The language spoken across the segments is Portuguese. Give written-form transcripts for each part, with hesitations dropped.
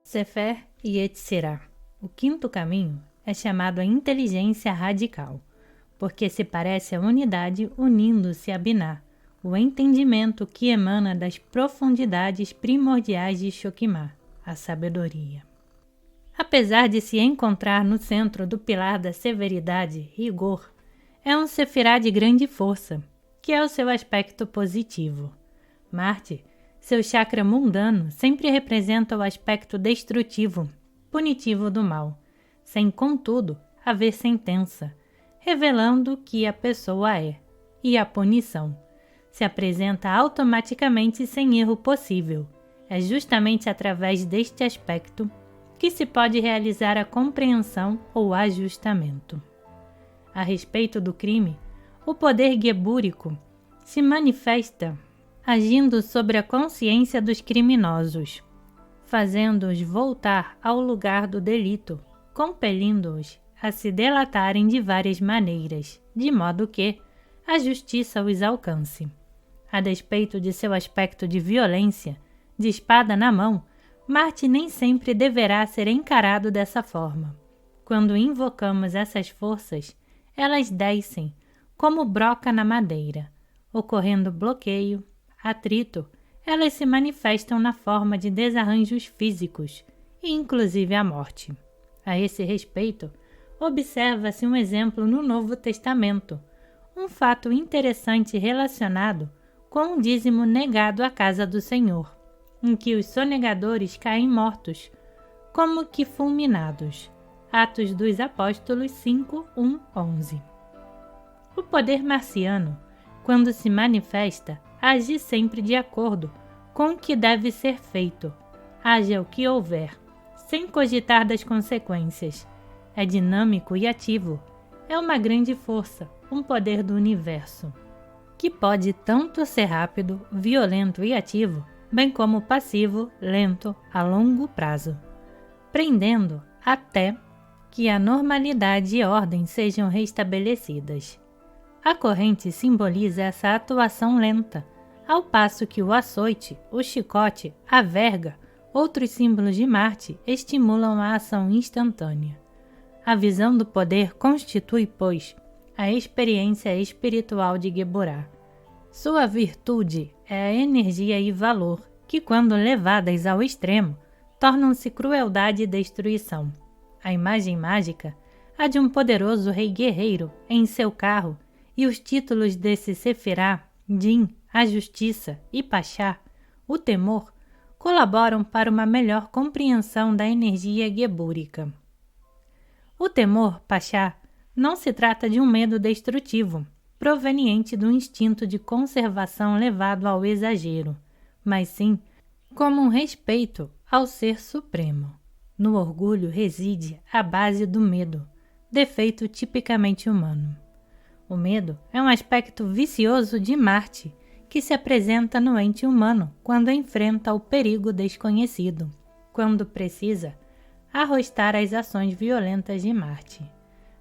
Sefer Yetzirah. O quinto caminho é chamado a inteligência radical, porque se parece a unidade unindo-se a Biná, o entendimento que emana das profundidades primordiais de Shokimah, a sabedoria. Apesar de se encontrar no centro do pilar da severidade, rigor, é um sefirá de grande força, que é o seu aspecto positivo. Marte, seu chakra mundano, sempre representa o aspecto destrutivo, punitivo do mal, sem, contudo, haver sentença, revelando o que a pessoa é, e a punição se apresenta automaticamente sem erro possível. É justamente através deste aspecto que se pode realizar a compreensão ou ajustamento. A respeito do crime, o poder gebúrico se manifesta agindo sobre a consciência dos criminosos, fazendo-os voltar ao lugar do delito, compelindo-os a se delatarem de várias maneiras, de modo que a justiça os alcance. A despeito de seu aspecto de violência, de espada na mão, Marte nem sempre deverá ser encarado dessa forma. Quando invocamos essas forças, elas descem, como broca na madeira, ocorrendo bloqueio, atrito, elas se manifestam na forma de desarranjos físicos e inclusive a morte. A esse respeito, observa-se um exemplo no Novo Testamento, um fato interessante relacionado com o dízimo negado à casa do Senhor, em que os sonegadores caem mortos, como que fulminados. Atos dos Apóstolos 5, 1, 11. O poder marciano, quando se manifesta, age sempre de acordo com o que deve ser feito, haja o que houver, sem cogitar das consequências. É dinâmico e ativo, é uma grande força, um poder do universo, que pode tanto ser rápido, violento e ativo, bem como passivo, lento, a longo prazo, prendendo até que a normalidade e ordem sejam restabelecidas. A corrente simboliza essa atuação lenta, ao passo que o açoite, o chicote, a verga, outros símbolos de Marte estimulam a ação instantânea. A visão do poder constitui, pois, a experiência espiritual de Geburah. Sua virtude é a energia e valor que, quando levadas ao extremo, tornam-se crueldade e destruição. A imagem mágica, a de um poderoso rei guerreiro em seu carro, e os títulos desse Sefirá, Din, a justiça, e Pachá, o temor, colaboram para uma melhor compreensão da energia gebúrica. O temor, Pachá, não se trata de um medo destrutivo, proveniente do instinto de conservação levado ao exagero, mas sim como um respeito ao Ser Supremo. No orgulho reside a base do medo, defeito tipicamente humano. O medo é um aspecto vicioso de Marte, que se apresenta no ente humano quando enfrenta o perigo desconhecido, quando precisa arrostar as ações violentas de Marte.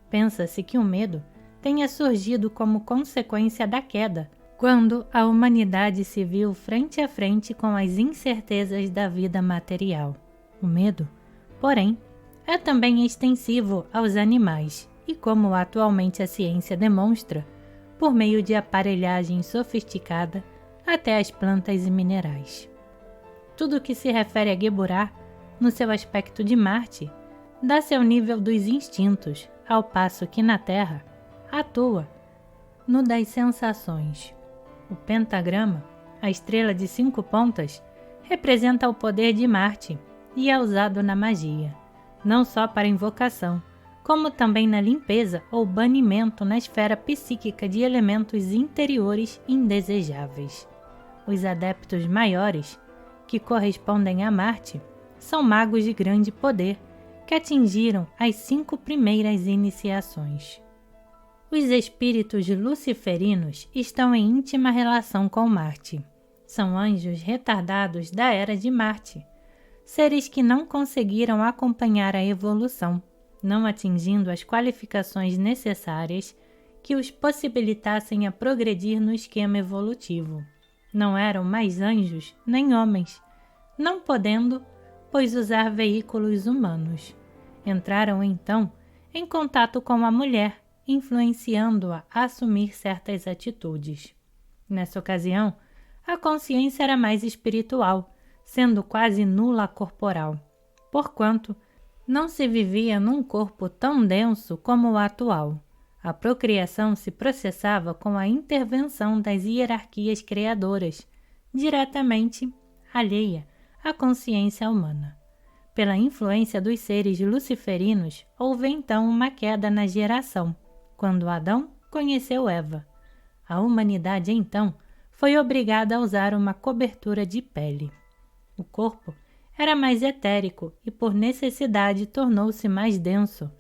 Pensa-se que o medo tenha surgido como consequência da queda, quando a humanidade se viu frente a frente com as incertezas da vida material. O medo, porém, é também extensivo aos animais e, como atualmente a ciência demonstra, por meio de aparelhagem sofisticada até as plantas e minerais. Tudo o que se refere a Geburah, no seu aspecto de Marte, dá-se ao nível dos instintos, ao passo que na Terra atua no das sensações. O pentagrama, a estrela de 5 pontas, representa o poder de Marte e é usado na magia, não só para invocação, como também na limpeza ou banimento na esfera psíquica de elementos interiores indesejáveis. Os adeptos maiores, que correspondem a Marte, são magos de grande poder, que atingiram as 5 primeiras iniciações. Os espíritos luciferinos estão em íntima relação com Marte. São anjos retardados da era de Marte, seres que não conseguiram acompanhar a evolução, não atingindo as qualificações necessárias que os possibilitassem a progredir no esquema evolutivo. Não eram mais anjos nem homens, não podendo pois usar veículos humanos. Entraram então em contato com a mulher, influenciando-a a assumir certas atitudes. Nessa ocasião, a consciência era mais espiritual, sendo quase nula a corporal, porquanto não se vivia num corpo tão denso como o atual. A procriação se processava com a intervenção das hierarquias criadoras, diretamente alheia à consciência humana. Pela influência dos seres luciferinos, houve então uma queda na geração, quando Adão conheceu Eva. A humanidade, então, foi obrigada a usar uma cobertura de pele. O corpo era mais etérico e, por necessidade, tornou-se mais denso,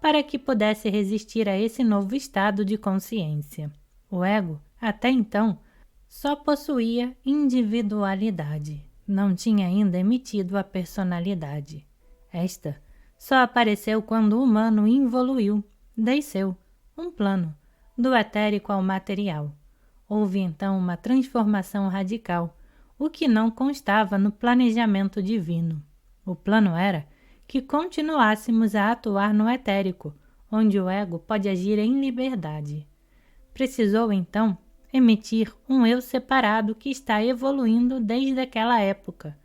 para que pudesse resistir a esse novo estado de consciência. O ego, até então, só possuía individualidade, não tinha ainda emitido a personalidade. Esta só apareceu quando o humano evoluiu, desceu, um plano, do etérico ao material. Houve então uma transformação radical, o que não constava no planejamento divino. O plano era que continuássemos a atuar no etérico, onde o ego pode agir em liberdade. Precisou então emitir um eu separado que está evoluindo desde aquela época,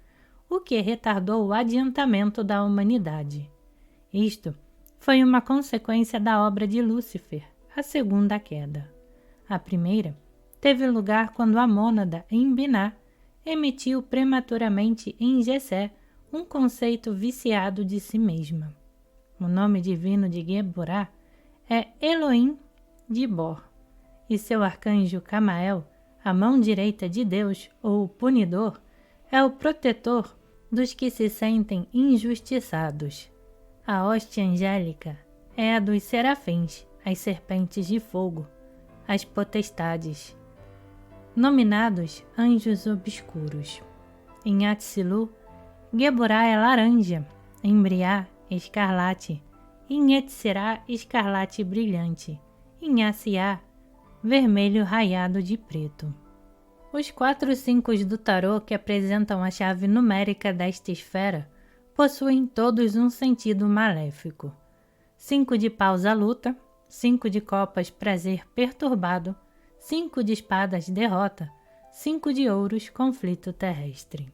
o que retardou o adiantamento da humanidade. Isto foi uma consequência da obra de Lúcifer, a segunda queda. A primeira teve lugar quando a mônada, em Binah, emitiu prematuramente em Jessé um conceito viciado de si mesma. O nome divino de Geburah é Elohim Dibor, e seu arcanjo Camael, a mão direita de Deus, ou punidor, é o protetor dos que se sentem injustiçados. A hoste angélica é a dos serafins, as serpentes de fogo, as potestades, nominados anjos obscuros. Em Atzilu, Geburah é laranja, em Briá, escarlate, em Yetzirá, escarlate brilhante, em Asiá, vermelho raiado de preto. Os 4 5 do tarô que apresentam a chave numérica desta esfera possuem todos um sentido maléfico. 5 de paus a luta, 5 de copas prazer perturbado, 5 de espadas derrota, 5 de ouros conflito terrestre.